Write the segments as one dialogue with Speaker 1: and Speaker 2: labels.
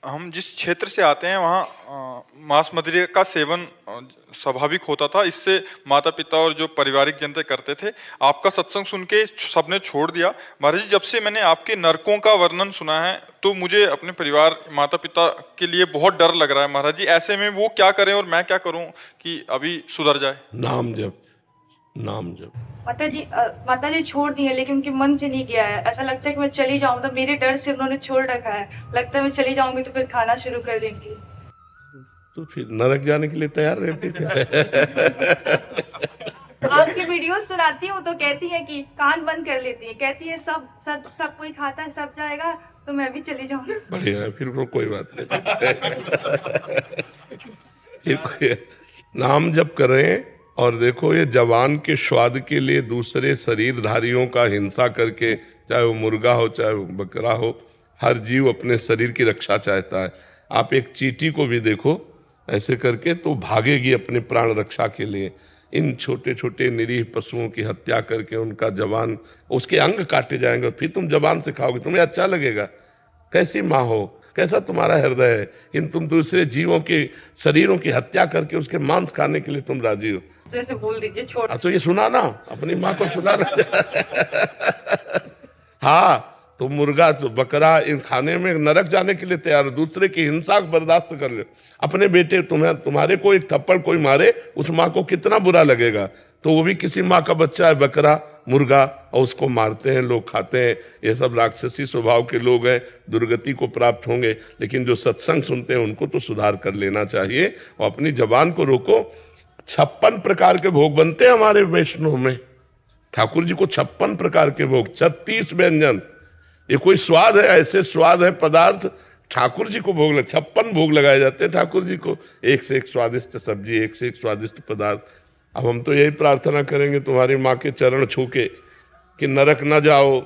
Speaker 1: हम जिस क्षेत्र से आते हैं वहाँ मांस मदिरे का सेवन स्वाभाविक होता था। इससे माता पिता और जो पारिवारिक जनता करते थे। आपका सत्संग सुन के सबने छोड़ दिया। महाराज जी, जब से मैंने आपके नरकों का वर्णन सुना है तो मुझे अपने परिवार माता पिता के लिए बहुत डर लग रहा है। महाराज जी, ऐसे में वो क्या करें और मैं क्या करूं कि अभी सुधर जाए?
Speaker 2: नाम जप, नाम जप।
Speaker 3: माता जी छोड़ दी है, लेकिन उनके मन से नहीं गया है। ऐसा लगता है कि मैं चली जाऊं, तो मेरे डर से उन्होंने छोड़ रखा है। लगता है मैं चली जाऊंगी तो फिर खाना शुरू कर देंगी।
Speaker 2: तो फिर नरक जाने के लिए तैयार रहती क्या?
Speaker 3: आपकी वीडियो सुनाती हूँ तो कहती है कि कान बंद कर लेती है, कहती है सब सब सब कोई खाता है, सब जाएगा तो मैं भी चली जाऊंगी।
Speaker 2: बढ़िया है, फिर कोई बात नहीं। फिर कोई नाम जप करें। और देखो, ये जवान के स्वाद के लिए दूसरे शरीरधारियों का हिंसा करके, चाहे वो मुर्गा हो चाहे वो बकरा हो, हर जीव अपने शरीर की रक्षा चाहता है। आप एक चींटी को भी देखो ऐसे करके तो भागेगी अपने प्राण रक्षा के लिए। इन छोटे छोटे निरीह पशुओं की हत्या करके उनका जवान, उसके अंग काटे जाएंगे, फिर तुम जवान से खाओगे, तुम्हें अच्छा लगेगा? कैसी माँ हो, कैसा तुम्हारा हृदय है, इन तुम दूसरे जीवों के शरीरों की हत्या करके उसके मांस खाने के लिए तुम राजी हो?
Speaker 3: जैसे बोल दीजिए छोड़।
Speaker 2: तो ये सुना ना, अपनी माँ को सुना ना। हाँ, तो मुर्गा तो बकरा इन खाने में नरक जाने के लिए तैयार हो, दूसरे की हिंसा बर्दाश्त कर ले। अपने बेटे तुम्हारे को एक थप्पड़ कोई मारे, उस माँ को कितना बुरा लगेगा। तो वो भी किसी माँ का बच्चा है, बकरा मुर्गा, और उसको मारते हैं लोग, खाते हैं। ये सब राक्षसी स्वभाव के लोग हैं, दुर्गति को प्राप्त होंगे। लेकिन जो सत्संग सुनते हैं उनको तो सुधार कर लेना चाहिए और अपनी जबान को रोको। 56 प्रकार के भोग बनते हैं हमारे वैष्णव में। ठाकुर जी को 56 प्रकार के भोग, 36 व्यंजन। ये कोई स्वाद है? ऐसे स्वाद है पदार्थ ठाकुर जी को भोग 56 भोग लगाए जाते हैं ठाकुर जी को। एक से एक स्वादिष्ट सब्जी, एक से एक स्वादिष्ट पदार्थ। अब हम तो यही प्रार्थना करेंगे तुम्हारी माँ के चरण छू के कि नरक न जाओ,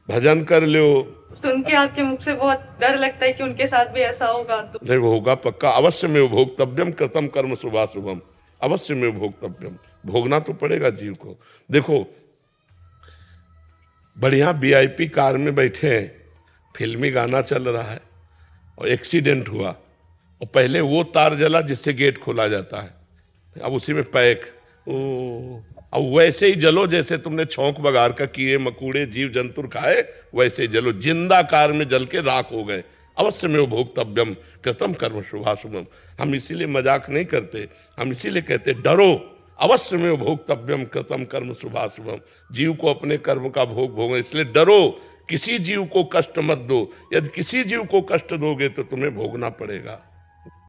Speaker 2: भजन कर लो।
Speaker 3: सुन के आपके मुख से बहुत डर लगता है कि उनके साथ भी ऐसा होगा। तो
Speaker 2: नहीं, वो होगा पक्का। अवश्य में भोक्तव्यम कृतम कर्म शुभाशुभम, अवश्य में भोक्तव्यम। भोगना तो पड़ेगा जीव को। देखो, बढ़िया VIP कार में बैठे हैं, फिल्मी गाना चल रहा है और एक्सीडेंट हुआ, और पहले वो तार जला जिससे गेट खोला जाता है, अब उसी में पैक। अब वैसे ही जलो जैसे तुमने छौंक बगार का कीड़े मकूड़े जीव जंतु खाए, वैसे ही जलो। जिंदा कार में जल के राख हो गए। अवश्य में भोक्तव्यम कृतम कर्म शुभाशुभम। हम इसीलिए मजाक नहीं करते, हम इसीलिए कहते डरो। अवश्य में भोक्तव्यम कृतम कर्म शुभाशुभम। जीव को अपने कर्म का भोग भोगो, इसलिए डरो। किसी जीव को कष्ट मत दो। यदि किसी जीव को कष्ट दोगे तो तुम्हें भोगना पड़ेगा।